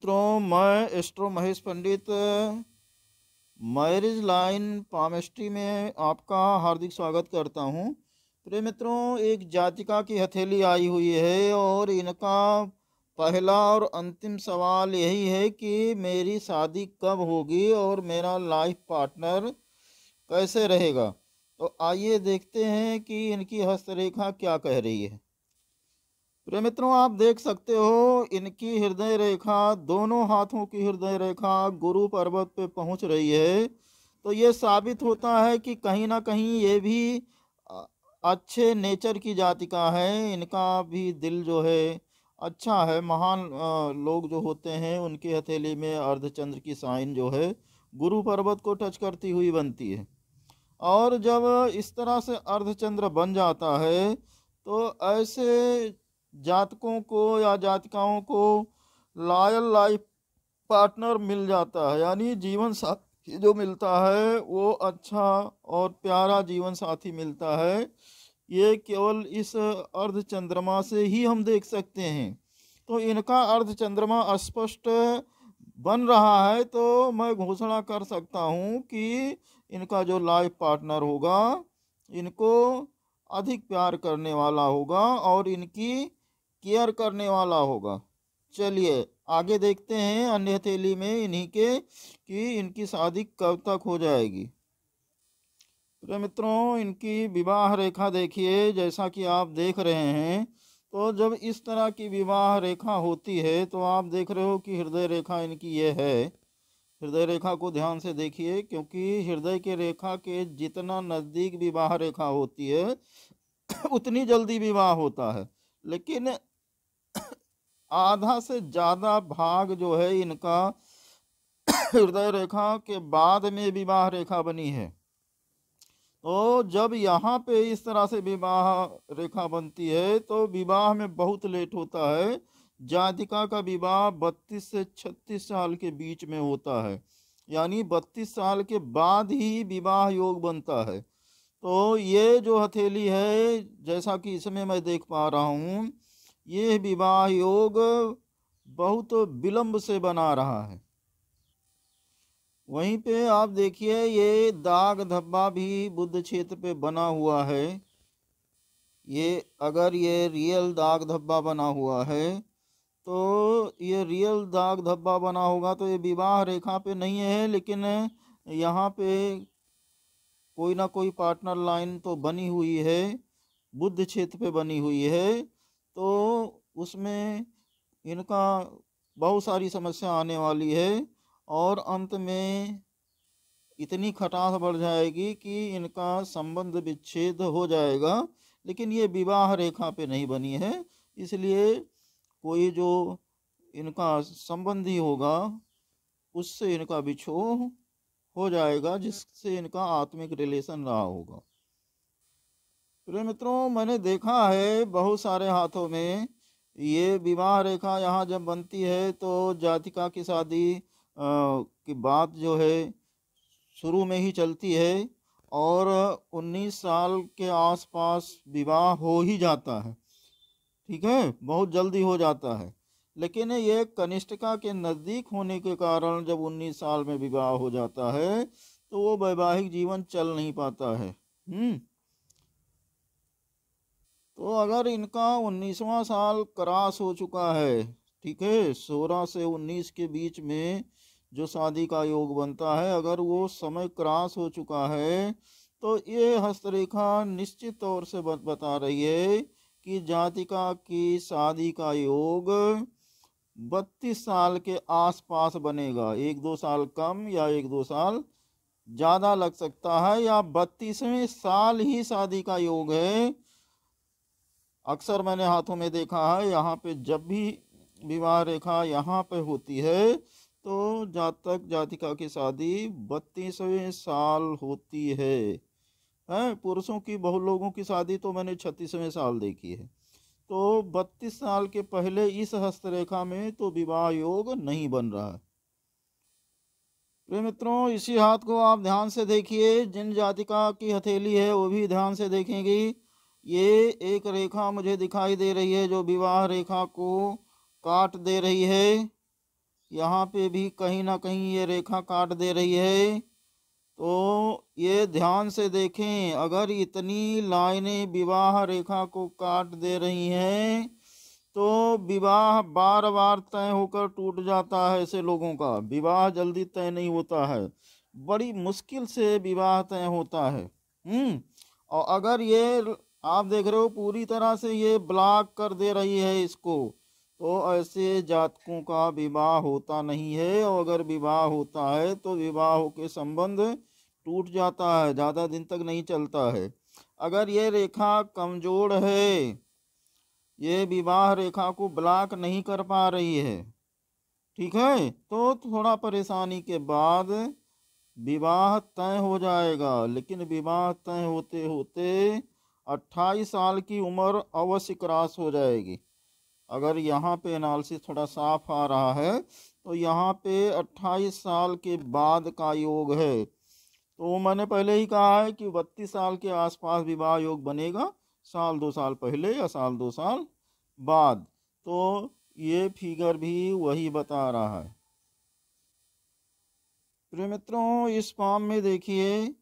मित्रों, मैं एस्ट्रो महेश पंडित marriage line palmistry में आपका हार्दिक स्वागत करता हूं। प्रिय मित्रों, एक जातिका की हथेली आई हुई है और इनका पहला और अंतिम सवाल यही है कि मेरी शादी कब होगी और मेरा लाइफ पार्टनर कैसे रहेगा। तो आइए देखते हैं कि इनकी हस्तरेखा क्या कह रही है। प्रिय मित्रों, आप देख सकते हो इनकी हृदय रेखा, दोनों हाथों की हृदय रेखा गुरु पर्वत पे पहुंच रही है। तो ये साबित होता है कि कहीं ना कहीं ये भी अ, अच्छे नेचर की जातिका है। इनका भी दिल जो है अच्छा है। महान लोग जो होते हैं उनकी हथेली में अर्धचंद्र की साइन जो है गुरु पर्वत को टच करती हुई बनती है। और जब इस तरह से अर्धचंद्र बन जाता है तो ऐसे जातकों को या जातिकाओं को लॉयल लाइफ पार्टनर मिल जाता है, यानी जीवन साथी जो मिलता है वो अच्छा और प्यारा जीवन साथी मिलता है। ये केवल इस अर्ध चंद्रमा से ही हम देख सकते हैं। तो इनका अर्ध चंद्रमा स्पष्ट बन रहा है, तो मैं घोषणा कर सकता हूँ कि इनका जो लाइफ पार्टनर होगा इनको अधिक प्यार करने वाला होगा और इनकी केयर करने वाला होगा। चलिए आगे देखते हैं अन्य हथेली में इन्हीं के कि इनकी शादी कब तक हो जाएगी। तो मित्रों, इनकी विवाह रेखा देखिए। जैसा कि आप देख रहे हैं, तो जब इस तरह की विवाह रेखा होती है तो आप देख रहे हो कि हृदय रेखा इनकी ये है। हृदय रेखा को ध्यान से देखिए, क्योंकि हृदय के रेखा के जितना नज़दीक विवाह रेखा होती है उतनी जल्दी विवाह होता है। लेकिन आधा से ज़्यादा भाग जो है इनका हृदय रेखा के बाद में विवाह रेखा बनी है। तो जब यहाँ पे इस तरह से विवाह रेखा बनती है तो विवाह में बहुत लेट होता है। जातिका का विवाह 32 से 36 साल के बीच में होता है, यानी 32 साल के बाद ही विवाह योग बनता है। तो ये जो हथेली है, जैसा कि इसमें मैं देख पा रहा हूँ, ये विवाह योग बहुत विलंब से बना रहा है। वहीं पे आप देखिए ये दाग धब्बा भी बुध क्षेत्र पे बना हुआ है। ये अगर ये रियल दाग धब्बा बना हुआ है तो ये रियल दाग धब्बा बना होगा तो ये विवाह रेखा पे नहीं है, लेकिन यहाँ पे कोई ना कोई पार्टनर लाइन तो बनी हुई है, बुध क्षेत्र पे बनी हुई है। तो उसमें इनका बहुत सारी समस्या आने वाली है और अंत में इतनी खटास बढ़ जाएगी कि इनका संबंध विच्छेद हो जाएगा। लेकिन ये विवाह रेखा पे नहीं बनी है, इसलिए कोई जो इनका संबंधी होगा उससे इनका बिछोह हो जाएगा, जिससे इनका आत्मिक रिलेशन रहा होगा। प्रिय मित्रों, मैंने देखा है बहुत सारे हाथों में ये विवाह रेखा यहाँ जब बनती है तो जातिका की शादी की बात जो है शुरू में ही चलती है और 19 साल के आसपास विवाह हो ही जाता है। ठीक है, बहुत जल्दी हो जाता है। लेकिन ये कनिष्ठिका के नज़दीक होने के कारण जब 19 साल में विवाह हो जाता है तो वो वैवाहिक जीवन चल नहीं पाता है। तो अगर इनका 19वां साल क्रॉस हो चुका है, ठीक है, 16 से 19 के बीच में जो शादी का योग बनता है, अगर वो समय क्रॉस हो चुका है तो ये हस्तरेखा निश्चित तौर से बता रही है कि जातिका की शादी का योग 32 साल के आसपास बनेगा। 1-2 साल कम या 1-2 साल ज़्यादा लग सकता है, या 32वें साल ही शादी का योग है। अक्सर मैंने हाथों में देखा है, यहाँ पे जब भी विवाह रेखा यहाँ पे होती है तो जातक जातिका की शादी 32वें साल होती है। पुरुषों की बहुत लोगों की शादी तो मैंने 36वें साल देखी है। तो 32 साल के पहले इस हस्तरेखा में तो विवाह योग नहीं बन रहा है। प्रिय मित्रों, इसी हाथ को आप ध्यान से देखिए। जिन जातिका की हथेली है वो भी ध्यान से देखेंगी। ये एक रेखा मुझे दिखाई दे रही है जो विवाह रेखा को काट दे रही है। यहाँ पे भी कहीं ना कहीं ये रेखा काट दे रही है। तो ये ध्यान से देखें, अगर इतनी लाइनें विवाह रेखा को काट दे रही हैं तो विवाह बार बार तय होकर टूट जाता है। ऐसे लोगों का विवाह जल्दी तय नहीं होता है, बड़ी मुश्किल से विवाह तय होता है। और अगर ये आप देख रहे हो पूरी तरह से ये ब्लॉक कर दे रही है इसको, तो ऐसे जातकों का विवाह होता नहीं है। और अगर विवाह होता है तो विवाह के संबंध टूट जाता है, ज़्यादा दिन तक नहीं चलता है। अगर ये रेखा कमजोर है, ये विवाह रेखा को ब्लॉक नहीं कर पा रही है, ठीक है, तो थोड़ा परेशानी के बाद विवाह तय हो जाएगा। लेकिन विवाह तय होते होते 28 साल की उम्र अवश्य क्रॉस हो जाएगी। अगर यहाँ पे एनालिसिस थोड़ा साफ आ रहा है तो यहाँ पे 28 साल के बाद का योग है। तो मैंने पहले ही कहा है कि 32 साल के आसपास विवाह योग बनेगा, साल 2 साल पहले या साल 2 साल बाद। तो ये फिगर भी वही बता रहा है। प्रिय मित्रों, इस फॉर्म में देखिए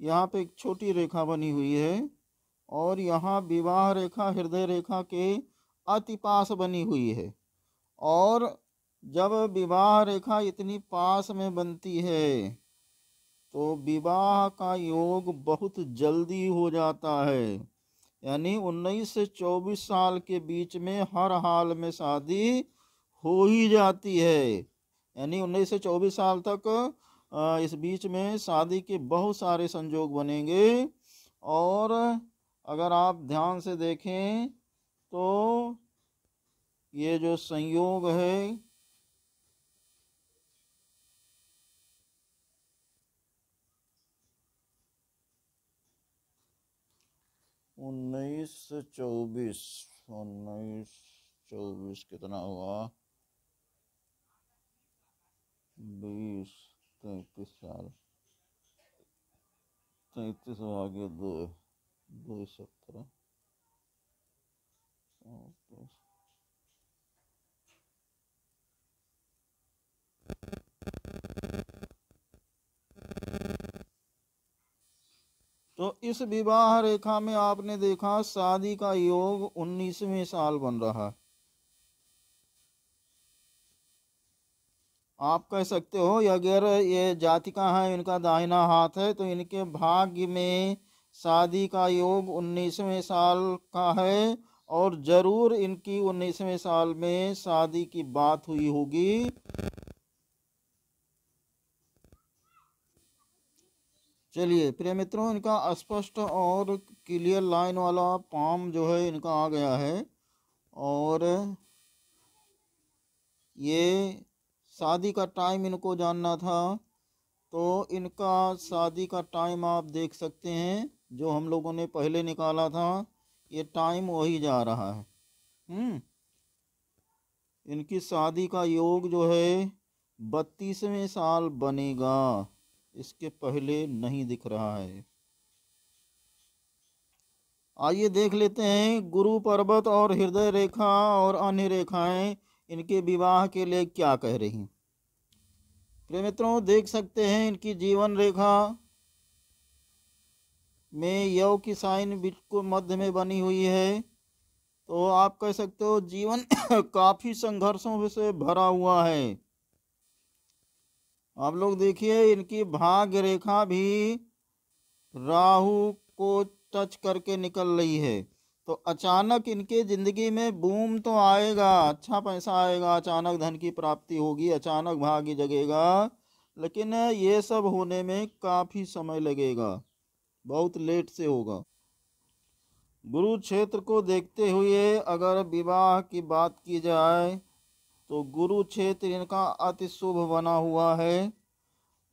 यहाँ पे एक छोटी रेखा बनी हुई है और यहाँ विवाह रेखा हृदय रेखा के अति पास बनी हुई है। और जब विवाह रेखा इतनी पास में बनती है तो विवाह का योग बहुत जल्दी हो जाता है। यानी 19 से 24 साल के बीच में हर हाल में शादी हो ही जाती है। यानी 19 से 24 साल तक इस बीच में शादी के बहुत सारे संयोग बनेंगे। और अगर आप ध्यान से देखें तो ये जो संयोग है उन्नीस चौबीस कितना हुआ, 20 33 साल, 33 आगे 2 17 तो इस विवाह रेखा में आपने देखा शादी का योग 19वें साल बन रहा है। आप कह सकते हो अगर ये जातिका है, इनका दाहिना हाथ है, तो इनके भाग्य में शादी का योग 19वें साल का है और जरूर इनकी 19वें साल में शादी की बात हुई होगी। चलिए प्रिय मित्रों, इनका स्पष्ट और क्लियर लाइन वाला पाम जो है इनका आ गया है। और ये शादी का टाइम इनको जानना था, तो इनका शादी का टाइम आप देख सकते हैं जो हम लोगों ने पहले निकाला था, ये टाइम वही जा रहा है। इनकी शादी का योग जो है 32वें साल बनेगा, इसके पहले नहीं दिख रहा है। आइए देख लेते हैं गुरु पर्वत और हृदय रेखा और अन्य रेखाएं इनके विवाह के लिए क्या कह रही हैं। प्रिय मित्रों, देख सकते हैं इनकी जीवन रेखा में यव की साइन बिल्कुल मध्य में बनी हुई है। तो आप कह सकते हो जीवन काफी संघर्षों से भरा हुआ है। आप लोग देखिए इनकी भाग्य रेखा भी राहु को टच करके निकल रही है। तो अचानक इनके जिंदगी में बूम तो आएगा, अच्छा पैसा आएगा, अचानक धन की प्राप्ति होगी, अचानक भाग्य जगेगा, लेकिन ये सब होने में काफी समय लगेगा, बहुत लेट से होगा। गुरु क्षेत्र को देखते हुए अगर विवाह की बात की जाए तो गुरु क्षेत्र इनका अति शुभ बना हुआ है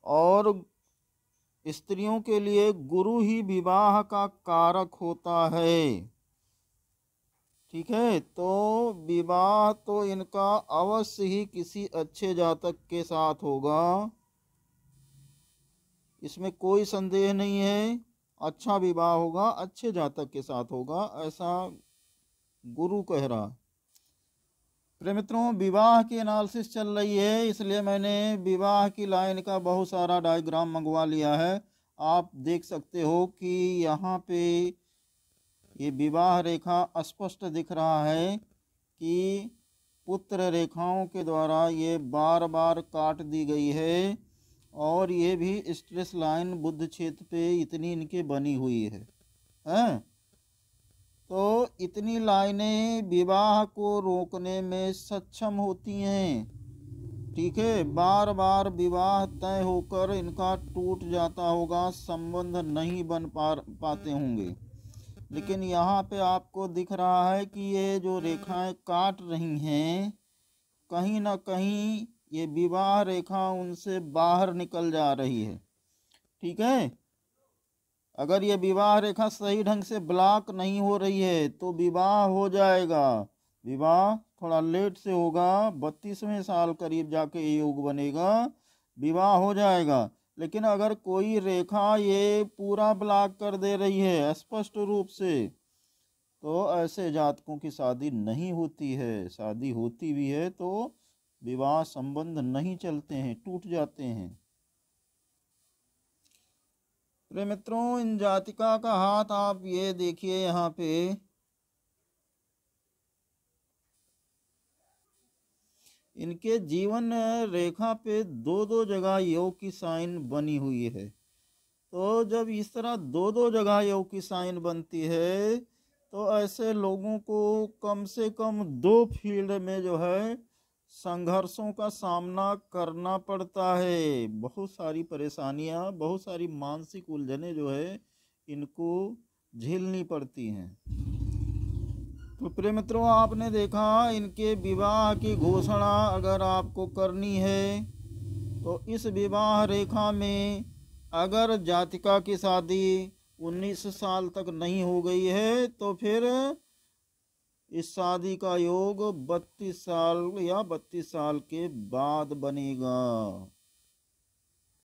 और स्त्रियों के लिए गुरु ही विवाह का कारक होता है। ठीक है, तो विवाह तो इनका अवश्य ही किसी अच्छे जातक के साथ होगा, इसमें कोई संदेह नहीं है। अच्छा विवाह होगा, अच्छे जातक के साथ होगा, ऐसा गुरु कह रहा। प्रिय मित्रों, विवाह की एनालिसिस चल रही है, इसलिए मैंने विवाह की लाइन का बहुत सारा डायग्राम मंगवा लिया है। आप देख सकते हो कि यहाँ पे ये विवाह रेखा स्पष्ट दिख रहा है कि पुत्र रेखाओं के द्वारा ये बार बार काट दी गई है, और ये भी स्ट्रेस लाइन बुध क्षेत्र पे इतनी इनके बनी हुई है, हैं? तो इतनी लाइनें विवाह को रोकने में सक्षम होती हैं। ठीक है, बार बार विवाह तय होकर इनका टूट जाता होगा, संबंध नहीं बन पाते होंगे। लेकिन यहाँ पे आपको दिख रहा है कि ये जो रेखाएं काट रही हैं, कहीं ना कहीं ये विवाह रेखा उनसे बाहर निकल जा रही है। ठीक है, अगर ये विवाह रेखा सही ढंग से ब्लॉक नहीं हो रही है तो विवाह हो जाएगा। विवाह थोड़ा लेट से होगा, 32वें साल करीब जाके ये योग बनेगा, विवाह हो जाएगा। लेकिन अगर कोई रेखा ये पूरा ब्लॉक कर दे रही है स्पष्ट रूप से, तो ऐसे जातकों की शादी नहीं होती है। शादी होती भी है तो विवाह संबंध नहीं चलते हैं, टूट जाते हैं। प्रिय मित्रों, इन जातिका का हाथ आप ये देखिए, यहाँ पे इनके जीवन रेखा पे दो दो जगह योग की साइन बनी हुई है। तो जब इस तरह दो दो जगह योग की साइन बनती है तो ऐसे लोगों को कम से कम 2 फील्ड में जो है संघर्षों का सामना करना पड़ता है। बहुत सारी परेशानियां, बहुत सारी मानसिक उलझनें जो है इनको झेलनी पड़ती हैं। तो प्रिय मित्रों, आपने देखा इनके विवाह की घोषणा अगर आपको करनी है तो इस विवाह रेखा में अगर जातिका की शादी 19 साल तक नहीं हो गई है तो फिर इस शादी का योग 32 साल या 32 साल के बाद बनेगा।